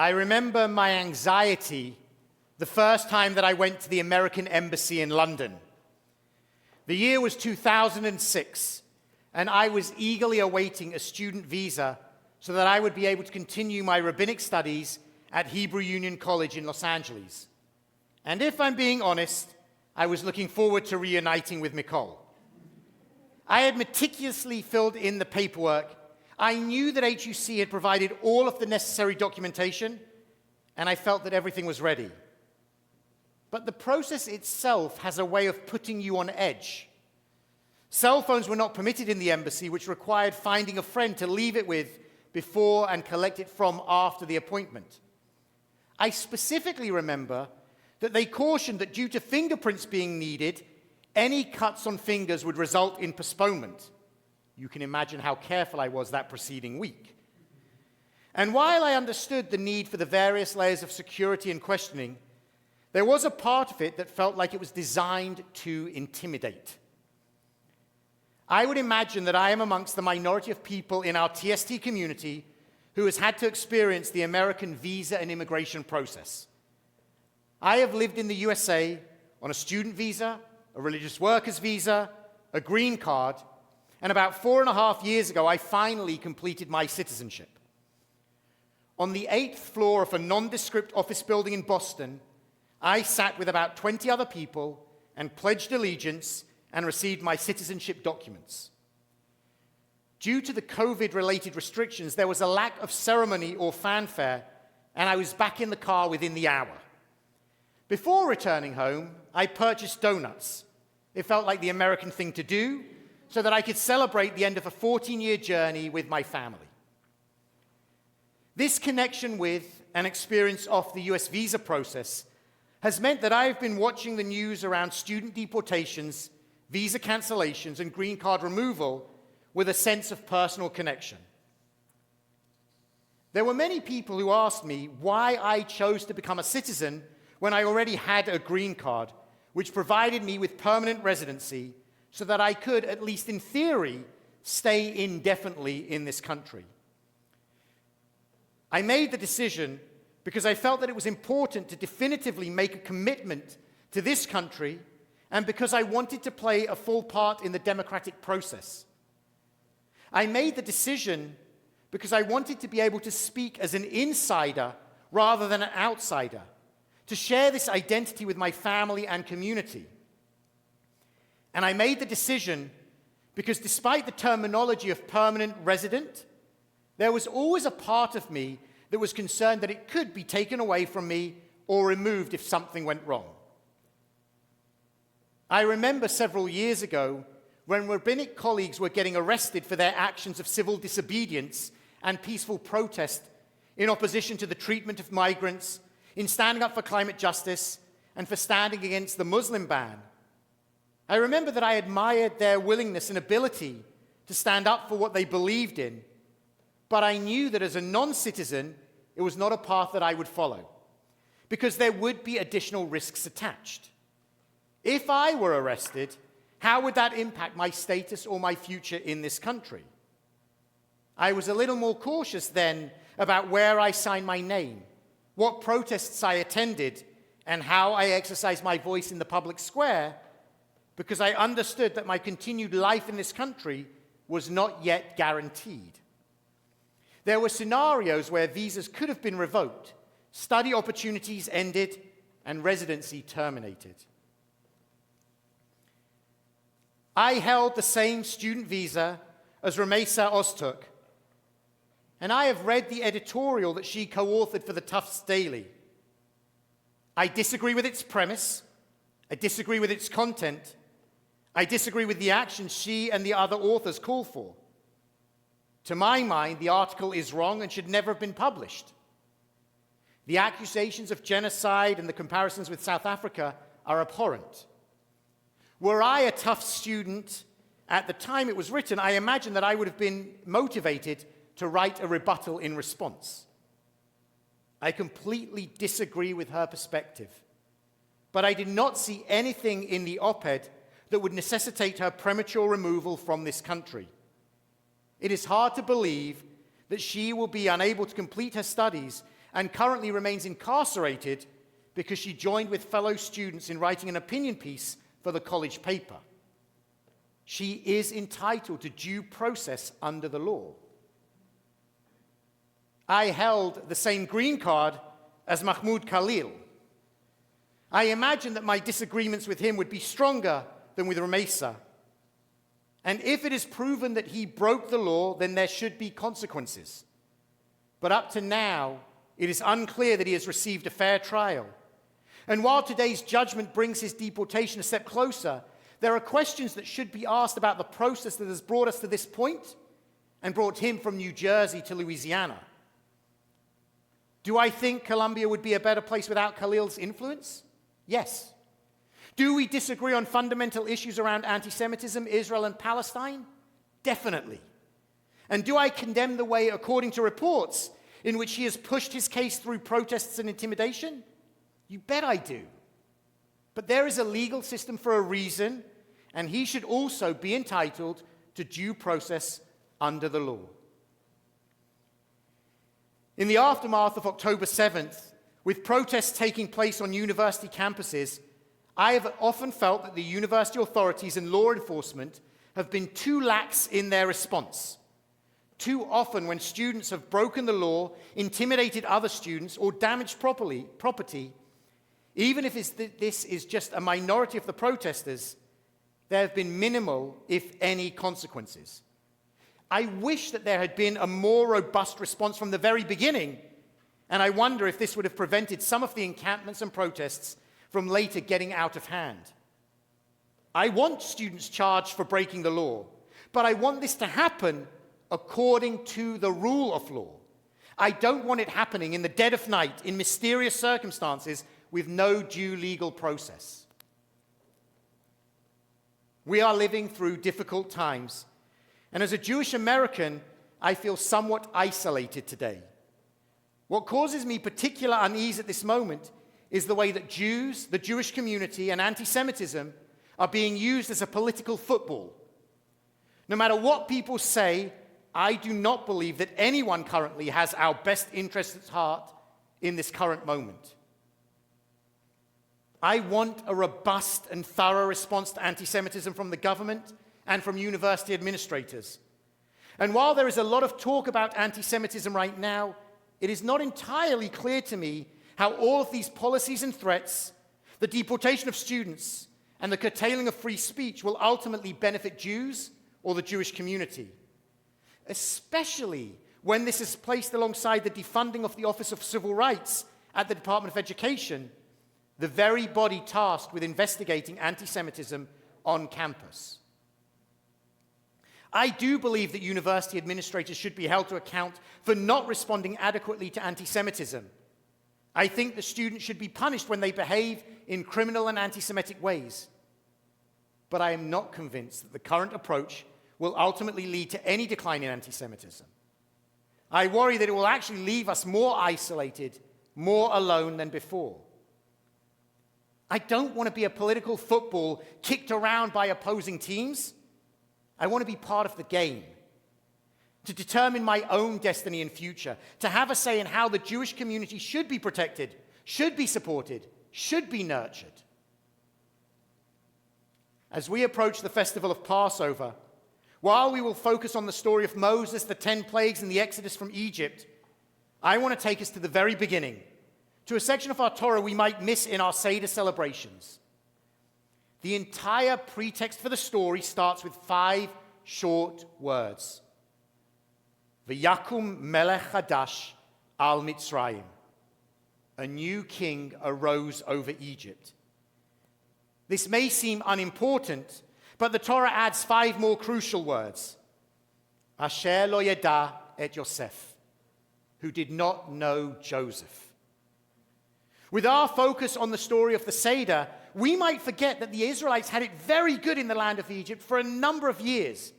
I remember my anxiety the first time that I went to the American Embassy in London. The year was 2006, and I was eagerly awaiting a student visa so that I would be able to continue my rabbinic studies at Hebrew Union College in Los Angeles. And if I'm being honest, I was looking forward to reuniting with Nicole. I had meticulously filled in the paperwork. I knew that HUC had provided all of the necessary documentation, and I felt that everything was ready. But the process itself has a way of putting you on edge. Cell phones were not permitted in the embassy, which required finding a friend to leave it with before and collect it from after the appointment. I specifically remember that they cautioned that due to fingerprints being needed, any cuts on fingers would result in postponement. You can imagine how careful I was that preceding week. And while I understood the need for the various layers of security and questioning, there was a part of it that felt like it was designed to intimidate. I would imagine that I am amongst the minority of people in our TST community who has had to experience the American visa and immigration process. I have lived in the USA on a student visa, a religious workers visa, a green card, and about 4.5 years ago, I finally completed my citizenship. On the 8th floor of a nondescript office building in Boston, I sat with about 20 other people and pledged allegiance and received my citizenship documents. Due to the COVID-related restrictions, there was a lack of ceremony or fanfare, and I was back in the car within the hour. Before returning home, I purchased donuts. It felt like the American thing to do, so that I could celebrate the end of a 14-year journey with my family. This connection with and experience of the US visa process has meant that I've been watching the news around student deportations, visa cancellations, and green card removal with a sense of personal connection. There were many people who asked me why I chose to become a citizen when I already had a green card, which provided me with permanent residency so that I could, at least in theory, stay indefinitely in this country. I made the decision because I felt that it was important to definitively make a commitment to this country and because I wanted to play a full part in the democratic process. I made the decision because I wanted to be able to speak as an insider rather than an outsider, to share this identity with my family and community. And I made the decision because despite the terminology of permanent resident, there was always a part of me that was concerned that it could be taken away from me or removed if something went wrong. I remember several years ago when rabbinic colleagues were getting arrested for their actions of civil disobedience and peaceful protest in opposition to the treatment of migrants, in standing up for climate justice, and for standing against the Muslim ban. I remember that I admired their willingness and ability to stand up for what they believed in, but I knew that as a non-citizen, it was not a path that I would follow, because there would be additional risks attached. If I were arrested, how would that impact my status or my future in this country? I was a little more cautious then about where I signed my name, what protests I attended, and how I exercised my voice in the public square, because I understood that my continued life in this country was not yet guaranteed. There were scenarios where visas could have been revoked, study opportunities ended, and residency terminated. I held the same student visa as Ramesa Ozturk, and I have read the editorial that she co-authored for the Tufts Daily. I disagree with its premise, I disagree with its content, I disagree with the actions she and the other authors call for. To my mind, the article is wrong and should never have been published. The accusations of genocide and the comparisons with South Africa are abhorrent. Were I a Tufts student at the time it was written, I imagine that I would have been motivated to write a rebuttal in response. I completely disagree with her perspective, but I did not see anything in the op-ed that would necessitate her premature removal from this country. It is hard to believe that she will be unable to complete her studies and currently remains incarcerated because she joined with fellow students in writing an opinion piece for the college paper. She is entitled to due process under the law. I held the same green card as Mahmoud Khalil. I imagine that my disagreements with him would be stronger than with Ramesa. And if it is proven that he broke the law, then there should be consequences. But up to now, it is unclear that he has received a fair trial. And while today's judgment brings his deportation a step closer, there are questions that should be asked about the process that has brought us to this point and brought him from New Jersey to Louisiana. Do I think Colombia would be a better place without Khalil's influence? Yes. Do we disagree on fundamental issues around anti-Semitism, Israel, and Palestine? Definitely. And do I condemn the way, according to reports, in which he has pushed his case through protests and intimidation? You bet I do. But there is a legal system for a reason, and he should also be entitled to due process under the law. In the aftermath of October 7th, with protests taking place on university campuses, I have often felt that the university authorities and law enforcement have been too lax in their response. Too often, when students have broken the law, intimidated other students, or damaged property, even if this is just a minority of the protesters, there have been minimal, if any, consequences. I wish that there had been a more robust response from the very beginning, and I wonder if this would have prevented some of the encampments and protests from later getting out of hand. I want students charged for breaking the law, but I want this to happen according to the rule of law. I don't want it happening in the dead of night, in mysterious circumstances, with no due legal process. We are living through difficult times, and as a Jewish American, I feel somewhat isolated today. What causes me particular unease at this moment is the way that Jews, the Jewish community, and anti-Semitism are being used as a political football. No matter what people say, I do not believe that anyone currently has our best interests at heart in this current moment. I want a robust and thorough response to anti-Semitism from the government and from university administrators. And while there is a lot of talk about anti-Semitism right now, it is not entirely clear to me how all of these policies and threats, the deportation of students, and the curtailing of free speech will ultimately benefit Jews or the Jewish community, especially when this is placed alongside the defunding of the Office of Civil Rights at the Department of Education, the very body tasked with investigating anti-Semitism on campus. I do believe that university administrators should be held to account for not responding adequately to anti-Semitism. I think the students should be punished when they behave in criminal and anti-Semitic ways. But I am not convinced that the current approach will ultimately lead to any decline in anti-Semitism. I worry that it will actually leave us more isolated, more alone than before. I don't want to be a political football kicked around by opposing teams. I want to be part of the game, to determine my own destiny and future, to have a say in how the Jewish community should be protected, should be supported, should be nurtured. As we approach the festival of Passover, while we will focus on the story of Moses, the 10 plagues, and the Exodus from Egypt, I want to take us to the very beginning, to a section of our Torah we might miss in our Seder celebrations. The entire pretext for the story starts with 5 short words. V'yakum melech hadash al Mitzrayim. A new king arose over Egypt. This may seem unimportant, but the Torah adds 5 more crucial words. Asher lo yada et Yosef, who did not know Joseph. With our focus on the story of the Seder, we might forget that the Israelites had it very good in the land of Egypt for a number of years.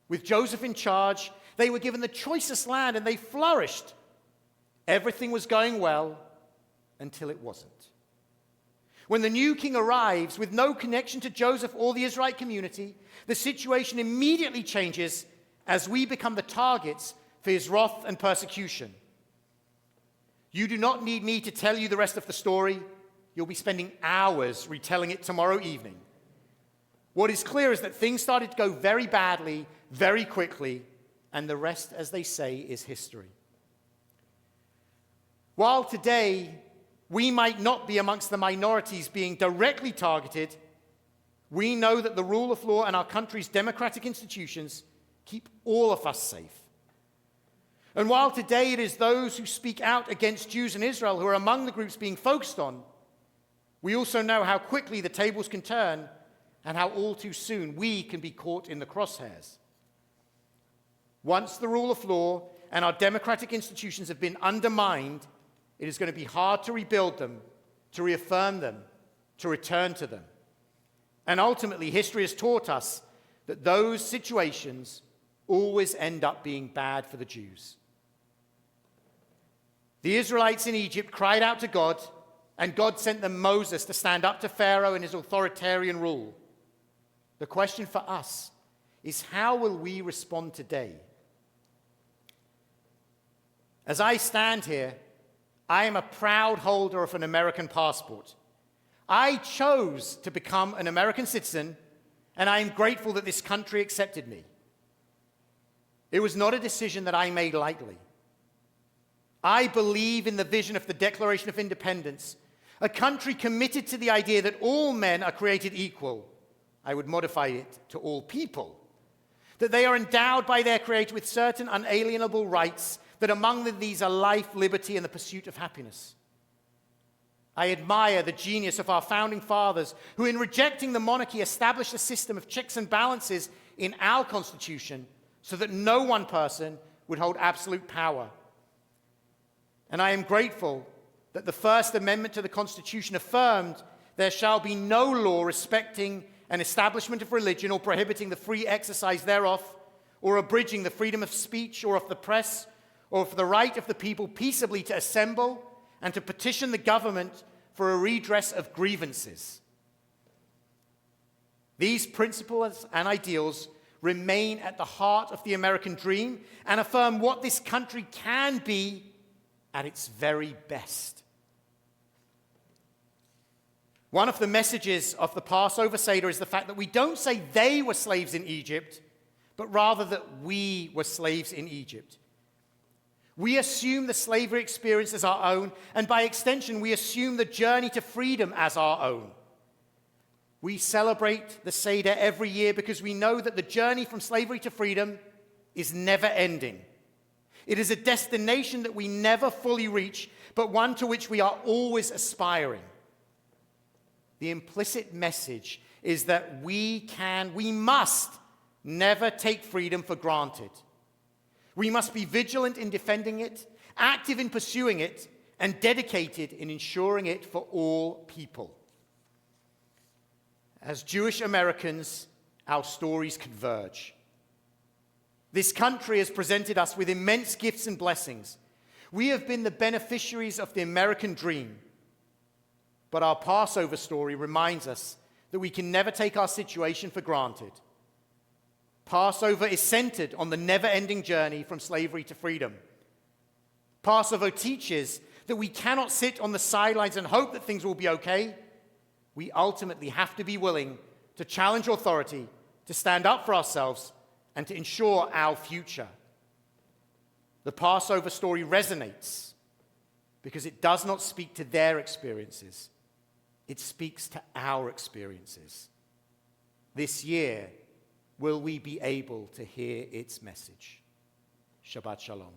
With Joseph in charge, they were given the choicest land and they flourished. Everything was going well until it wasn't. When the new king arrives with no connection to Joseph or the Israelite community, the situation immediately changes as we become the targets for his wrath and persecution. You do not need me to tell you the rest of the story. You'll be spending hours retelling it tomorrow evening. What is clear is that things started to go very badly, very quickly, and the rest, as they say, is history. While today we might not be amongst the minorities being directly targeted, we know that the rule of law and our country's democratic institutions keep all of us safe. And while today it is those who speak out against Jews in Israel who are among the groups being focused on, we also know how quickly the tables can turn and how all too soon we can be caught in the crosshairs. Once the rule of law and our democratic institutions have been undermined, it is going to be hard to rebuild them, to reaffirm them, to return to them. And ultimately, history has taught us that those situations always end up being bad for the Jews. The Israelites in Egypt cried out to God, and God sent them Moses to stand up to Pharaoh and his authoritarian rule. The question for us is, how will we respond today? As I stand here, I am a proud holder of an American passport. I chose to become an American citizen, and I am grateful that this country accepted me. It was not a decision that I made lightly. I believe in the vision of the Declaration of Independence, a country committed to the idea that all men are created equal. I would modify it to all people. That they are endowed by their Creator with certain unalienable rights, that among these are life, liberty, and the pursuit of happiness. I admire the genius of our founding fathers, who in rejecting the monarchy established a system of checks and balances in our Constitution so that no one person would hold absolute power. And I am grateful that the First Amendment to the Constitution affirmed there shall be no law respecting an establishment of religion or prohibiting the free exercise thereof, or abridging the freedom of speech or of the press, or for the right of the people peaceably to assemble and to petition the government for a redress of grievances. These principles and ideals remain at the heart of the American dream and affirm what this country can be at its very best. One of the messages of the Passover Seder is the fact that we don't say they were slaves in Egypt, but rather that we were slaves in Egypt. We assume the slavery experience as our own, and by extension, we assume the journey to freedom as our own. We celebrate the Seder every year because we know that the journey from slavery to freedom is never ending. It is a destination that we never fully reach, but one to which we are always aspiring. The implicit message is that we must never take freedom for granted. We must be vigilant in defending it, active in pursuing it, and dedicated in ensuring it for all people. As Jewish Americans, our stories converge. This country has presented us with immense gifts and blessings. We have been the beneficiaries of the American dream. But our Passover story reminds us that we can never take our situation for granted. Passover is centered on the never-ending journey from slavery to freedom. Passover teaches that we cannot sit on the sidelines and hope that things will be okay. We ultimately have to be willing to challenge authority, to stand up for ourselves, and to ensure our future. The Passover story resonates because it does not speak to their experiences. It speaks to our experiences. This year, will we be able to hear its message? Shabbat Shalom.